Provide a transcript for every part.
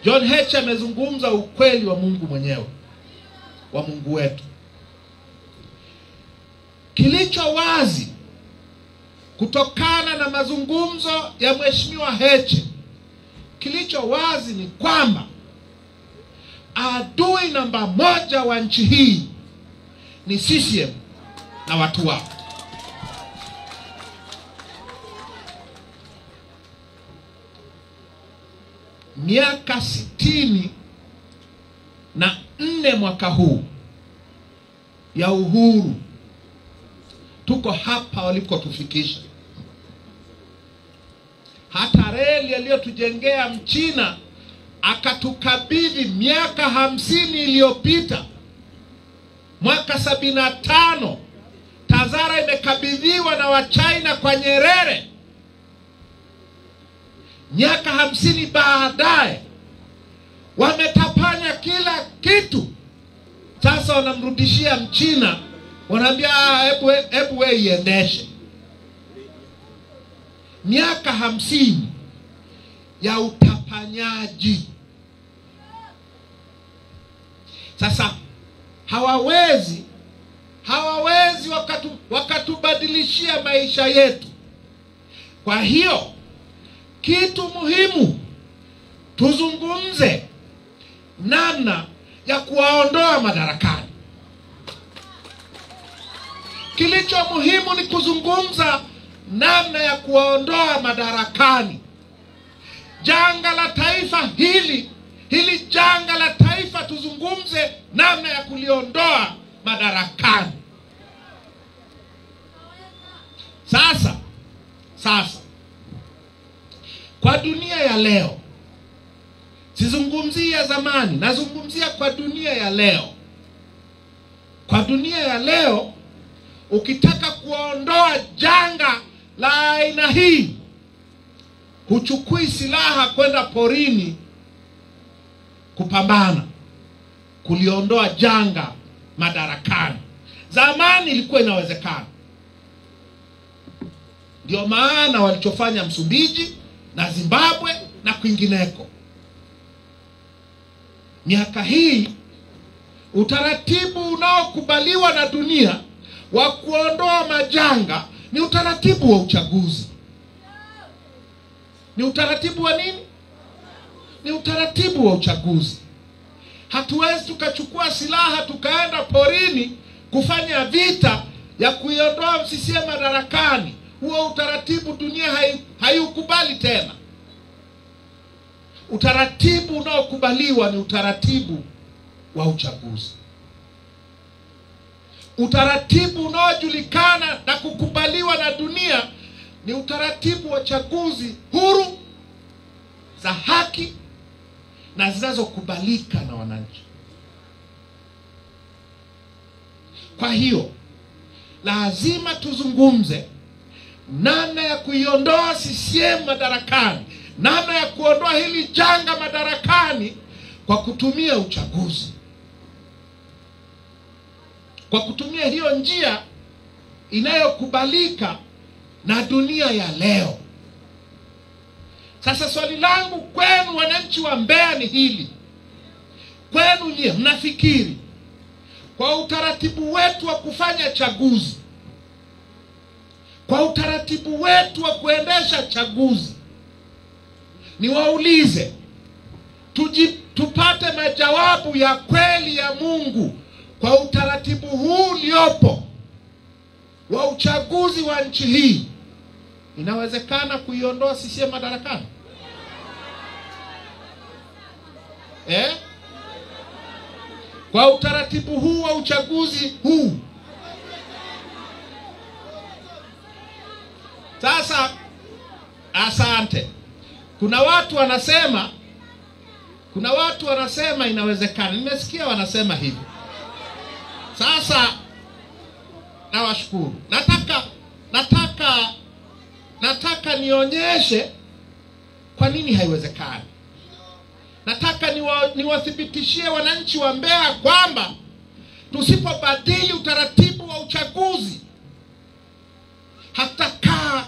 John Heche amezungumza ukweli wa Mungu mwenyewe, wa Mungu wetu. Kilicho wazi kutokana na mazungumzo ya Mheshimiwa Heche, kilicho wazi ni kwamba adui namba moja wa nchi hii ni CCM na watu wao. Miaka 64 mwaka huu ya uhuru, tuko hapa walikotufikisha. Hata reli aliyotujengea Mchina akatukabidhi miaka 50 iliyopita, mwaka 75 Tazara imekabidhiwa na Wachina kwa Nyerere. Miaka 50 baadaye wametapanya kila kitu. Sasa wanamrudishia Mchina, wanaambia hebu wewe iendeshe. Miaka 50 ya utapanyaji. Sasa hawawezi wakatubadilishia maisha yetu. Kwa hiyo kitu muhimu, tuzungumze namna ya kuwaondoa madarakani. Kilicho muhimu ni kuzungumza namna ya kuwaondoa madarakani. Janga la taifa hili janga la taifa, tuzungumze namna ya kuliondoa madarakani. Sasa kwa dunia ya leo, sizungumzia zamani, nazungumzia kwa dunia ya leo. Kwa dunia ya leo, ukitaka kuondoa janga la aina hii, huchukui silaha kwenda porini kupambana kuliondoa janga madarakani. Zamani ilikuwa inawezekana. Ndio maana walichofanya Msumbiji na Zimbabwe na kwingineko. Miaka hii utaratibu unaokubaliwa na dunia wa kuondoa majanga ni utaratibu wa uchaguzi. Ni utaratibu wa nini? Ni utaratibu wa uchaguzi. Hatuwezi tukachukua silaha tukaenda porini kufanya vita ya kuiondoa CCM madarakani. Huo utaratibu dunia haiukubali tena. Utaratibu unaokubaliwa ni utaratibu wa uchaguzi. Utaratibu unaojulikana na kukubaliwa na dunia ni utaratibu wa chaguzi huru, za haki na zinazokubalika na wananchi. Kwa hiyo lazima tuzungumze namna ya kuiondoa CCM madarakani, namna ya kuondoa hili janga madarakani kwa kutumia uchaguzi, kwa kutumia hiyo njia inayokubalika na dunia ya leo. Sasa swali langu kwenu wananchi wa Mbeya ni hili. Kwenu nyie mnafikiri kwa utaratibu wetu wa kufanya chaguzi, kwa utaratibu wetu wa kuendesha chaguzi, niwaulize, tupate majawabu ya kweli ya Mungu, kwa utaratibu huu uliopo wa uchaguzi wa nchi hii, inawezekana kuiondoa CCM madarakani? Kwa utaratibu huu wa uchaguzi huu. Sasa asante. Kuna watu wanasema inawezekana. Nimesikia wanasema hivi. Sasa nawashukuru. Nataka nionyeshe kwa nini haiwezekani. Nataka niwathibitishie wananchi wa Mbeya kwamba tusipobadili utaratibu wa uchaguzi, hatakaa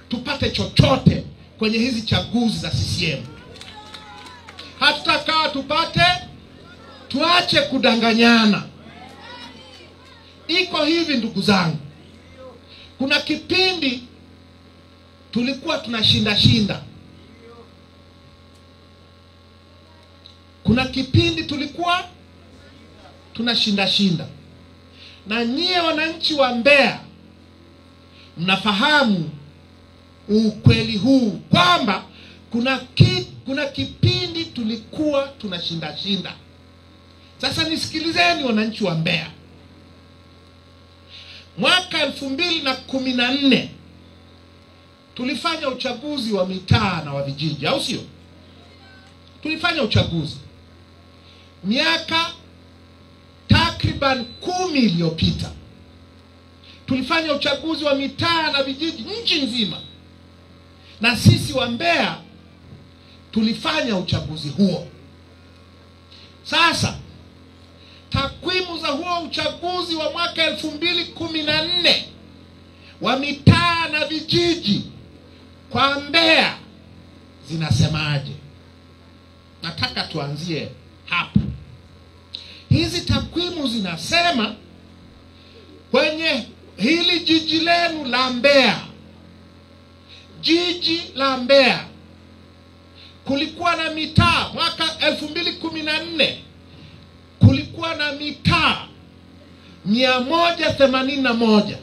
tupate chochote kwenye hizi chaguzi za CCM. Hatutakaa tuache kudanganyana. Iko hivi ndugu zangu, kuna kipindi tulikuwa tunashinda. Kuna kipindi tulikuwa tunashinda. Na nyie wananchi wa Mbeya mnafahamu ukweli huu kwamba kuna kipindi tulikuwa tunashinda. Sasa nisikilizeni wananchi wa Mbeya. Mwaka 2014 tulifanya uchaguzi wa mitaa na wa vijiji, au sio? Tulifanya uchaguzi miaka takriban 10 iliyopita. Tulifanya uchaguzi wa mitaa na vijiji nchi nzima. Na sisi wa Mbeya tulifanya uchaguzi huo. Sasa takwimu za huo uchaguzi wa mwaka 2014 wa mitaa na vijiji kwa Mbeya zinasemaje? Nataka tuanzie hapo. Hizi takwimu zinasema kwenye hili jiji lenu la Mbeya, jiji la Mbeya, kulikuwa na mitaa mwaka 2014 kulikuwa na mitaa 181.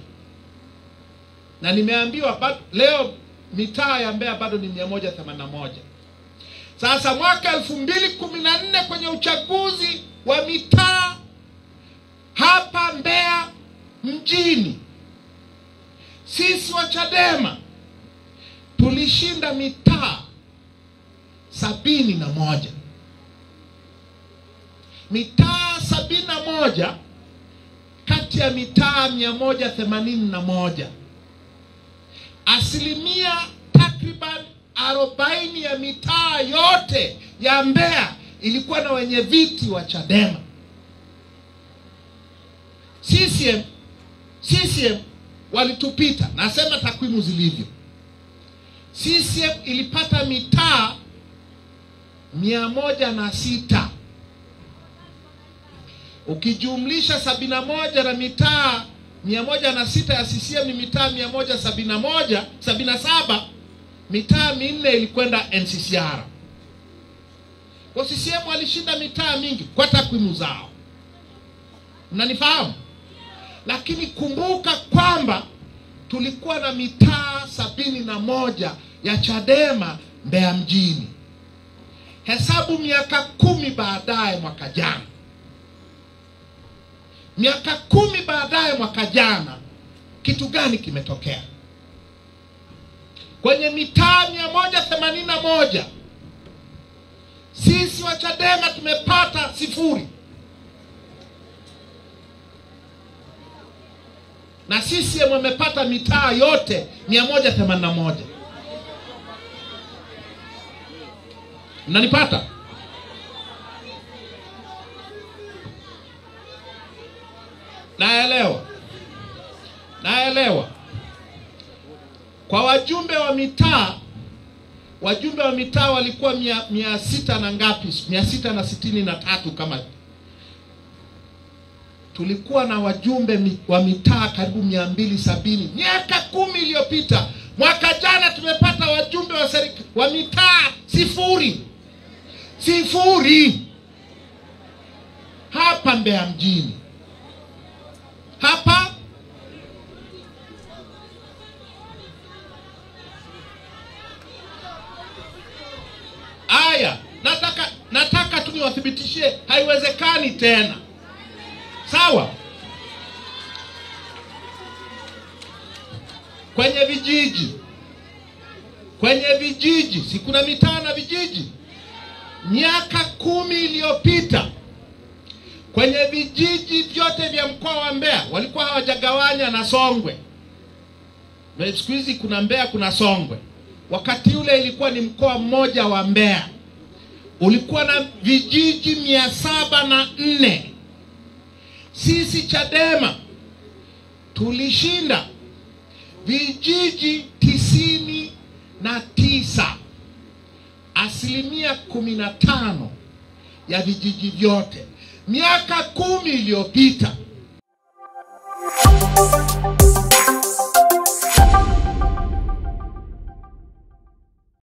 Na nimeambiwa leo mitaa ya Mbeya bado ni 181. Sasa mwaka 2014 kwenye uchaguzi wa mitaa hapa Mbeya mjini, sisi wa Chadema tulishinda mitaa 71. Mitaa 71 kati ya mitaa 181. Asilimia takriban 40 ya mitaa yote ya Mbeya ilikuwa na wenye viti wa Chadema. CCM walitupita. Nasema takwimu zilivyo. CCM ilipata mitaa 106. Ukijumlisha 71 na mitaa 106 ya CCM ni mitaa 177, mitaa 4 ilikwenda NCCR. Kwa CCM walishinda mitaa mingi kwa takwimu zao. Mnanifahamu? Lakini kumbuka kwamba tulikuwa na mitaa 71 ya Chadema Mbeya mjini. Hesabu miaka 10 baadaye mwaka jana. Miaka 10 baadaye mwaka jana, kitu gani kimetokea? Kwenye mitaa 181 sisi wa Chadema tumepata 0. Na sisi wamepata mitaa yote 181. Mnanipata? Naelewa. Kwa wajumbe wa mitaa walikuwa 600 na ngapi? 663 kama. Tulikuwa na wajumbe wa mitaa karibu 270 miaka 10 iliyopita. Mwaka jana tumepata wajumbe wa mitaa 0 hapa Mbeya mjini. Hapa aya, nataka tu niwathibitishie haiwezekani tena. Sawa? Kwenye vijiji, si kuna mitaa na vijiji? Miaka 10 iliyopita kwenye vijiji vyote vya mkoa wa Mbeya walikuwa hawajagawanya na Songwe. Siku hizi kuna Mbeya kuna Songwe. Wakati ule ilikuwa ni mkoa mmoja wa Mbeya. Ulikuwa na vijiji 704. Sisi Chadema tulishinda vijiji 99. Asilimia 15 ya vijiji vyote. Miaka 10 iliyopita